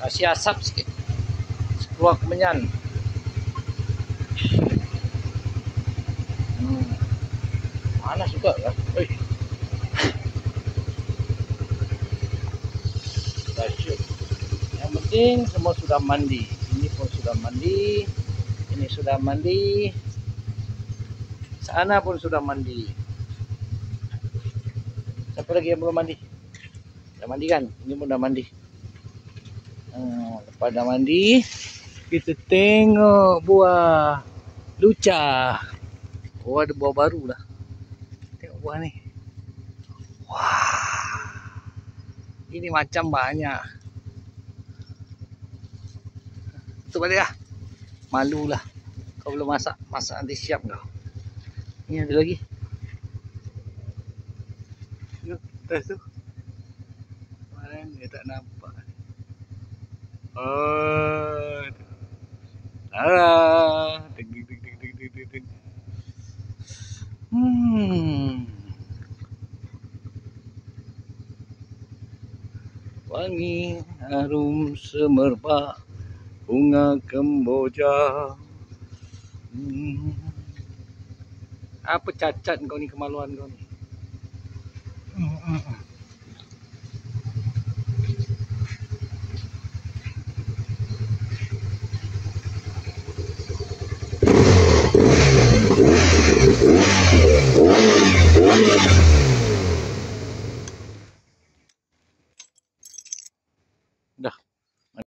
Kasih asap sikit. Keluar kemenyan. Panas juga ya. Dahsyat. Yang penting semua sudah mandi. Ini pun sudah mandi. Ini sudah mandi. Sana pun sudah mandi. Siapa lagi yang belum mandi? Sudah mandi kan? Ini pun sudah mandi. Lepas dah mandi, kita tengok buah lucah. Oh, ada buah baru lah. Tengok buah ni. Wah, ini macam banyak. Tutup balik lah. Malu lah. Kau belum masak. Masak nanti siap kau. Ini ada lagi. Tengok atas tu. Kemarin dia tak nampak. Oh, Lara. Wangi harum semerbak bunga kemboja. Apa cacat kau ni, kemaluan kau ni? Dah.